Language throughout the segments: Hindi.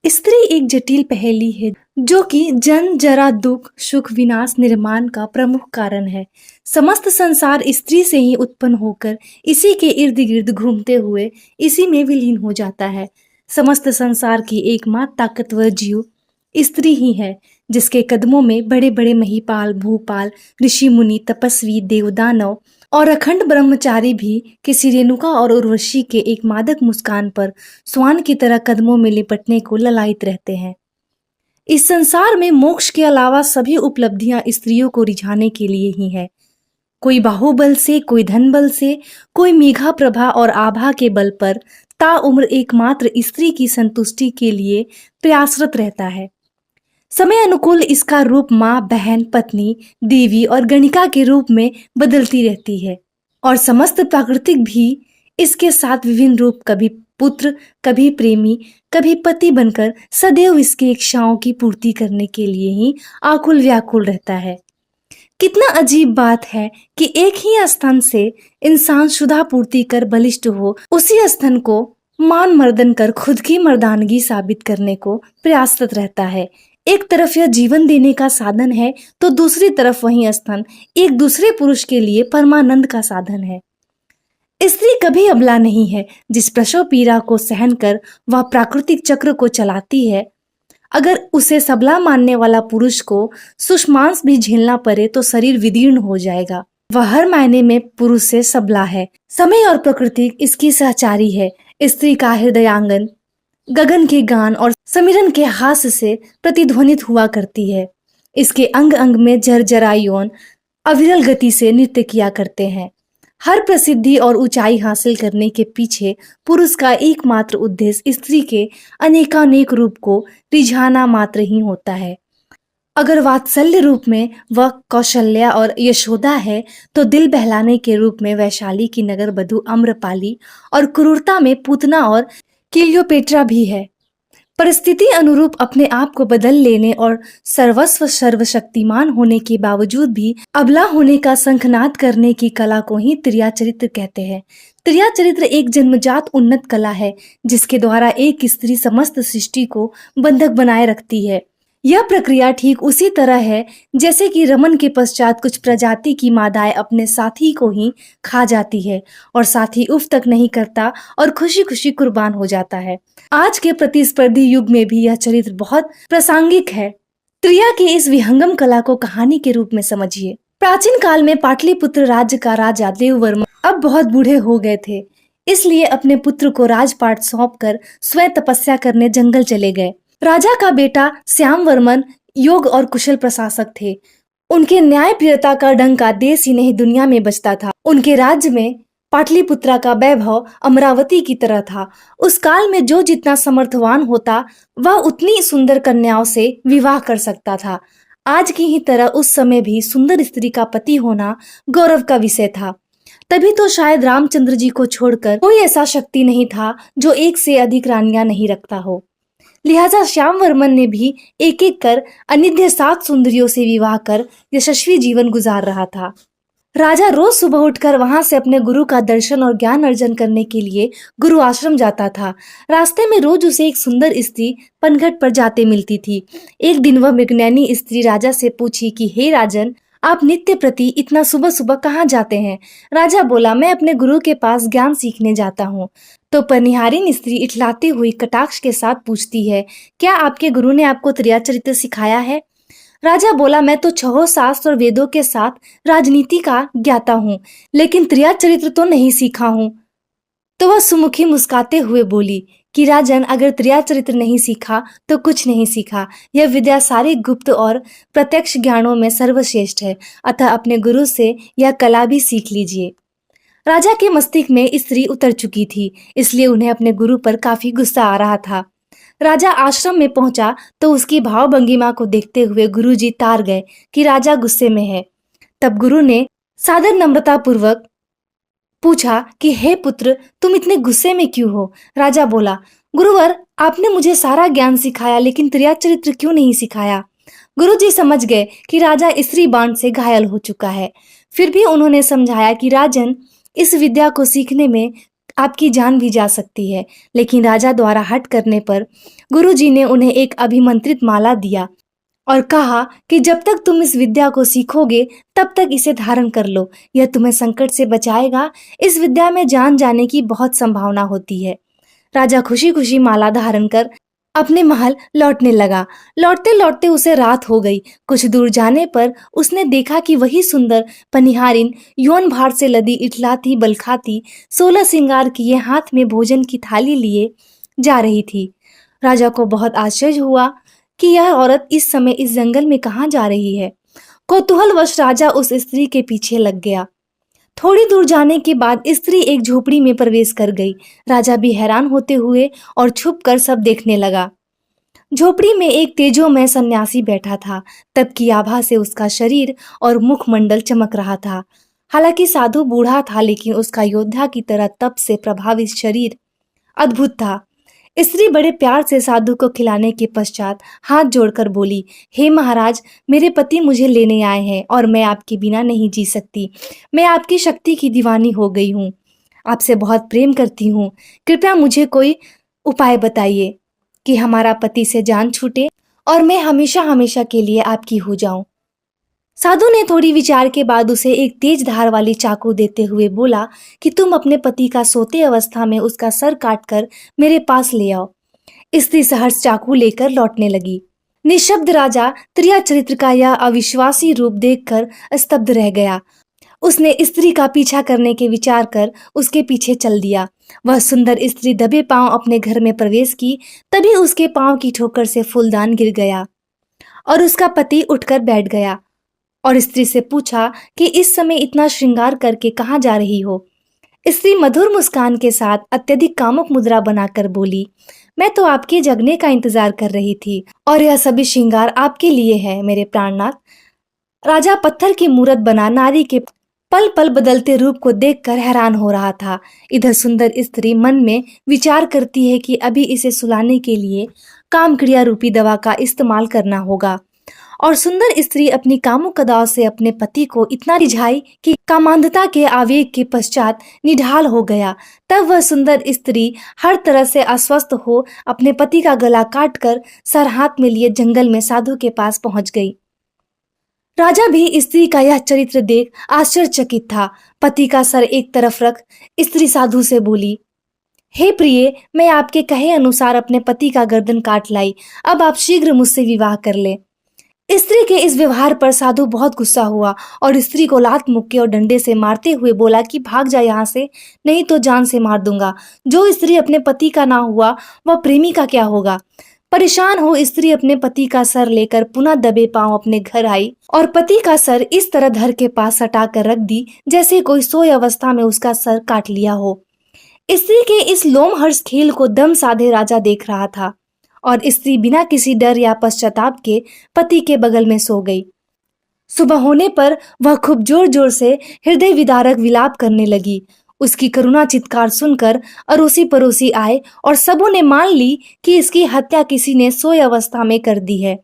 स्त्री एक जटिल पहेली है जो कि जन्म जरा दुख सुख विनाश निर्माण का प्रमुख कारण है। समस्त संसार स्त्री से ही उत्पन्न होकर इसी के इर्द गिर्द घूमते हुए इसी में विलीन हो जाता है। समस्त संसार की एकमात्र ताकतवर जीव स्त्री ही है, जिसके कदमों में बड़े बड़े महिपाल भूपाल ऋषि मुनि तपस्वी देवदानव और अखंड ब्रह्मचारी भी किसी रेणुका और उर्वशी के एक मादक मुस्कान पर स्वान की तरह कदमों में लिपटने को ललायित रहते हैं। इस संसार में मोक्ष के अलावा सभी उपलब्धियां स्त्रियों को रिझाने के लिए ही है। कोई बाहुबल से, कोई धन बल से, कोई मेघा प्रभा और आभा के बल पर ताउम्र एकमात्र स्त्री की संतुष्टि के लिए प्रयासरत रहता है। समय अनुकूल इसका रूप माँ, बहन, पत्नी, देवी और गणिका के रूप में बदलती रहती है और समस्त प्राकृतिक भी इसके साथ विभिन्न रूप, कभी पुत्र, कभी प्रेमी, कभी पति बनकर सदैव इसकी इच्छाओं की पूर्ति करने के लिए ही आकुल व्याकुल रहता है। कितना अजीब बात है कि एक ही स्तन से इंसान शुद्धा पूर्ति कर बलिष्ठ हो, उसी स्तन को मान मर्दन कर खुद की मर्दानगी साबित करने को प्रयासरत रहता है। एक तरफ यह जीवन देने का साधन है तो दूसरी तरफ वही स्तन एक दूसरे पुरुष के लिए परमानंद का साधन है। स्त्री कभी अबला नहीं है। जिस प्रसव पीड़ा को सहन कर वह प्राकृतिक चक्र को चलाती है, अगर उसे सबला मानने वाला पुरुष को सुषमांस भी झेलना पड़े तो शरीर विदीर्ण हो जाएगा। वह हर मायने में पुरुष से सबला है। समय और प्रकृति इसकी सहचारी है। स्त्री का हृदयांगन गगन के गान और समीरन के हास्य से प्रतिध्वनित हुआ करती है। इसके अंग अंग में जरजरा यौन अविरल गति से नृत्य किया करते हैं। हर प्रसिद्धि और ऊंचाई हासिल करने के पीछे पुरुष का एकमात्र उद्देश्य स्त्री के अनेकानेक रूप को रिझाना मात्र ही होता है। अगर वात्सल्य रूप में वह कौशल्या और यशोदा है, तो दिल बहलाने के रूप में वैशाली की नगर बधू आम्रपाली और क्रूरता में पूतना और क्लियोपेट्रा भी है। परिस्थिति अनुरूप अपने आप को बदल लेने और सर्वस्व सर्वशक्तिमान होने के बावजूद भी अबला होने का शंखनाद करने की कला को ही त्रिया चरित्र कहते हैं। त्रिया चरित्र एक जन्मजात उन्नत कला है, जिसके द्वारा एक स्त्री समस्त सृष्टि को बंधक बनाए रखती है। यह प्रक्रिया ठीक उसी तरह है जैसे कि रमन के पश्चात कुछ प्रजाति की मादाएं अपने साथी को ही खा जाती है और साथी उफ तक नहीं करता और खुशी खुशी कुर्बान हो जाता है। आज के प्रतिस्पर्धी युग में भी यह चरित्र बहुत प्रासंगिक है। त्रिया की इस विहंगम कला को कहानी के रूप में समझिए। प्राचीन काल में पाटलिपुत्र राज्य का राजा देववर्मा अब बहुत बूढ़े हो गए थे, इसलिए अपने पुत्र को राजपाट सौंपकर स्वयं तपस्या करने जंगल चले गए। राजा का बेटा श्यामवर्मन योग्य और कुशल प्रशासक थे। उनके न्याय प्रियता का डंका देश ही नहीं दुनिया में बजता था। उनके राज्य में पाटलिपुत्रा का वैभव अमरावती की तरह था। उस काल में जो जितना समर्थवान होता वह उतनी सुंदर कन्याओं से विवाह कर सकता था। आज की ही तरह उस समय भी सुंदर स्त्री का पति होना गौरव का विषय था। तभी तो शायद रामचंद्र जी को छोड़कर कोई ऐसा शक्ति नहीं था जो एक से अधिक रानियां नहीं रखता हो। लिहाजा श्यामवर्मन ने भी एक एक कर अनिध्य 7 सुंदरियों से विवाह कर यशस्वी जीवन गुजार रहा था। राजा रोज सुबह उठकर वहां से अपने गुरु का दर्शन और ज्ञान अर्जन करने के लिए गुरु आश्रम जाता था। रास्ते में रोज उसे एक सुंदर स्त्री पनघट पर जाते मिलती थी। एक दिन वह मृगनयनी स्त्री राजा से पूछी कि हे राजन, आप नित्य प्रति इतना सुबह सुबह कहाँ जाते हैं? राजा बोला, मैं अपने गुरु के पास ज्ञान सीखने जाता हूँ। तो पनिहारिन स्त्री इठलाती हुई कटाक्ष के साथ पूछती है, क्या आपके गुरु ने आपको त्रिया चरित्र सिखाया है? राजा बोला, मैं तो 6 शास्त्र और वेदों के साथ राजनीति का ज्ञाता हूँ, लेकिन त्रिया चरित्र तो नहीं सीखा हूँ। तो वह सुमुखी मुस्काते हुए बोली कि राजन, अगर त्रिया चरित्र नहीं सीखा तो कुछ नहीं सीखा। यह विद्या सारे गुप्त और प्रत्यक्ष ज्ञानों में सर्वश्रेष्ठ है, अतः अपने गुरु से यह कला भी सीख लीजिए। राजा के मस्तिष्क में स्त्री उतर चुकी थी, इसलिए उन्हें अपने गुरु पर काफी गुस्सा आ रहा था। राजा आश्रम में पहुंचा तो उसकी भाव भंगिमा को देखते हुए गुरुजी तार गए कि राजा गुस्से में है। तब गुरु ने सादर नम्रता पूर्वक पूछा कि हे पुत्र, तुम इतने गुस्से में क्यों हो? राजा बोला, गुरुवर, आपने मुझे सारा ज्ञान सिखाया, लेकिन त्रिया चरित्र क्यों नहीं सिखाया? गुरुजी समझ गए कि राजा स्त्री बाण से घायल हो चुका है। फिर भी उन्होंने समझाया कि राजन, इस विद्या को सीखने में आपकी जान भी जा सकती है। लेकिन राजा द्वारा हट करने पर गुरुजी ने उन्हें एक अभिमंत्रित माला दिया और कहा कि जब तक तुम इस विद्या को सीखोगे तब तक इसे धारण कर लो। यह तुम्हें संकट से बचाएगा। इस विद्या में जान जाने की बहुत संभावना होती है। राजा खुशी खुशी माला धारण कर अपने महल लौटने लगा। लौटते लौटते उसे रात हो गई। कुछ दूर जाने पर उसने देखा कि वही सुंदर पनिहारिन यौन भार से लदी इठलाती बलखाती 16 श्रृंगार किए हाथ में भोजन की थाली लिए जा रही थी। राजा को बहुत आश्चर्य हुआ कि यह औरत इस समय इस जंगल में कहाँ जा रही है। कौतूहलवश राजा उस स्त्री के पीछे लग गया। थोड़ी दूर जाने के बाद स्त्री एक झोपड़ी में प्रवेश कर गई। राजा भी हैरान होते हुए और छुपकर सब देखने लगा। झोपड़ी में एक तेजोमय सन्यासी बैठा था। तप की आभा से उसका शरीर और मुखमंडल चमक रहा था। हालांकि साधु बूढ़ा था, लेकिन उसका योद्धा की तरह तप से प्रभावित शरीर अद्भुत था। स्त्री बड़े प्यार से साधु को खिलाने के पश्चात हाथ जोड़कर बोली, हे महाराज, मेरे पति मुझे लेने आए हैं और मैं आपके बिना नहीं जी सकती। मैं आपकी शक्ति की दीवानी हो गई हूँ। आपसे बहुत प्रेम करती हूँ। कृपया मुझे कोई उपाय बताइए कि हमारा पति से जान छूटे और मैं हमेशा हमेशा के लिए आपकी हो जाऊं। साधु ने थोड़ी विचार के बाद उसे एक तेज धार वाली चाकू देते हुए बोला कि तुम अपने पति का सोते अवस्था में उसका सर काटकर मेरे पास ले आओ। स्त्री सहर्ष चाकू लेकर लौटने लगी। निशब्द राजा त्रिया चरित्र का यह अविश्वासी रूप देखकर स्तब्ध रह गया। उसने स्त्री का पीछा करने के विचार कर उसके पीछे चल दिया। वह सुंदर स्त्री दबे पांव अपने घर में प्रवेश की। तभी उसके पांव की ठोकर से फूलदान गिर गया और उसका पति उठकर बैठ गया और स्त्री से पूछा कि इस समय इतना श्रृंगार करके कहाँ जा रही हो। स्त्री मधुर मुस्कान के साथ अत्यधिक कामुक मुद्रा बनाकर बोली, मैं तो आपके जगने का इंतजार कर रही थी और यह सभी श्रृंगार आपके लिए है मेरे प्राणनाथ। राजा पत्थर की मूरत बना नारी के पल पल बदलते रूप को देखकर हैरान हो रहा था। इधर सुंदर स्त्री मन में विचार करती है कि अभी इसे सुलाने के लिए काम क्रिया रूपी दवा का इस्तेमाल करना होगा। और सुंदर स्त्री अपनी कामुक अदाओं से अपने पति को इतना रिझाई कि कामांधता के आवेग के पश्चात निढाल हो गया। तब वह सुंदर स्त्री हर तरह से अस्वस्थ हो अपने पति का गला काटकर सर हाथ में लिए जंगल में साधु के पास पहुंच गई। राजा भी स्त्री का यह चरित्र देख आश्चर्यचकित था। पति का सर एक तरफ रख स्त्री साधु से बोली, हे प्रिय, मैं आपके कहे अनुसार अपने पति का गर्दन काट लाई। अब आप शीघ्र मुझसे विवाह कर ले। स्त्री के इस व्यवहार पर साधु बहुत गुस्सा हुआ और स्त्री को लात मुक्के और डंडे से मारते हुए बोला कि भाग जा यहाँ से, नहीं तो जान से मार दूंगा। जो स्त्री अपने पति का ना हुआ वह प्रेमी का क्या होगा। परेशान हो स्त्री अपने पति का सर लेकर पुनः दबे पांव अपने घर आई और पति का सर इस तरह धर के पास सटा कर रख दी जैसे कोई सोए अवस्था में उसका सर काट लिया हो। स्त्री के इस लोमहर्ष खेल को दम साधे राजा देख रहा था और स्त्री बिना किसी डर या पश्चाताप के पति के बगल में सो गई। सुबह होने पर वह खूब जोर जोर से हृदय विदारक विलाप करने लगी। उसकी करुणा चित्कार सुनकर अड़ोसी पड़ोसी आए और सबों ने मान ली कि इसकी हत्या किसी ने सोए अवस्था में कर दी है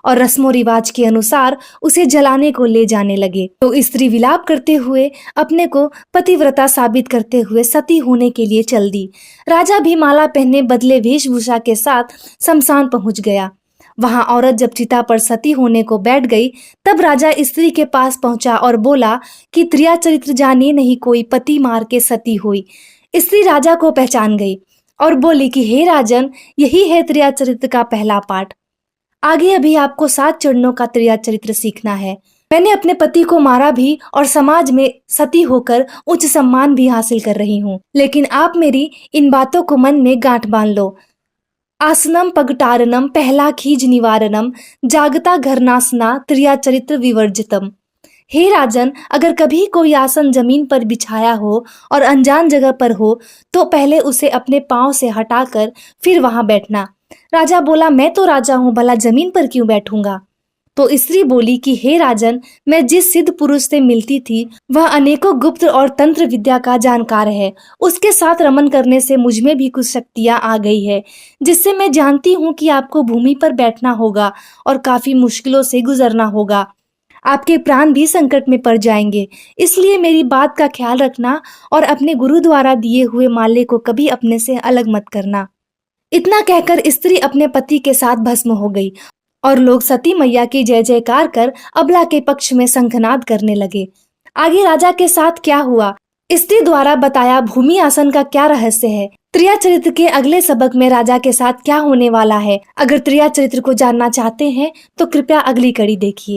और रस्मों रिवाज के अनुसार उसे जलाने को ले जाने लगे। तो स्त्री विलाप करते हुए अपने को पतिव्रता साबित करते हुए सती होने के लिए चल दी। राजा भी माला पहने बदले वेशभूषा के साथ शमशान पहुंच गया। वहां औरत जब चिता पर सती होने को बैठ गई तब राजा स्त्री के पास पहुंचा और बोला कि त्रिया चरित्र जाने नहीं कोई पति मार के सती हुई। स्त्री राजा को पहचान गई और बोली कि हे राजन, यही है त्रिया चरित्र का पहला पाठ। आगे अभी आपको 7 चरणों का त्रिया चरित्र सीखना है। मैंने अपने पति को मारा भी और समाज में सती होकर उच्च सम्मान भी हासिल कर रही हूँ, लेकिन आप मेरी इन बातों को मन में गांठ बांध लो। आसनम पगटारनम पहला खीज निवारणम जागता घरनासना त्रिया चरित्र विवर्जितम। हे राजन, अगर कभी कोई आसन जमीन पर बिछाया हो और अनजान जगह पर हो तो पहले उसे अपने पांव से हटाकर फिर वहां बैठना। राजा बोला, मैं तो राजा हूं, भला जमीन पर क्यों बैठूंगा। तो स्त्री बोली कि हे राजन, मैं जिस सिद्ध पुरुष से मिलती थी वह अनेकों गुप्त और तंत्र विद्या का जानकार है। उसके साथ रमन करने से मुझ में भी कुछ शक्तियां आ गई है जिससे मैं जानती हूँ कि आपको भूमि पर बैठना होगा और काफी मुश्किलों से गुजरना होगा। आपके प्राण भी संकट में पड़ जाएंगे। इसलिए मेरी बात का ख्याल रखना और अपने गुरु द्वारा दिए हुए माले को कभी अपने से अलग मत करना। इतना कहकर स्त्री अपने पति के साथ भस्म हो गई और लोग सती मैया की जय जयकार कर अबला के पक्ष में शंखनाद करने लगे। आगे राजा के साथ क्या हुआ, स्त्री द्वारा बताया भूमि आसन का क्या रहस्य है, त्रिया चरित्र के अगले सबक में राजा के साथ क्या होने वाला है। अगर त्रिया चरित्र को जानना चाहते हैं तो कृपया अगली कड़ी देखिए।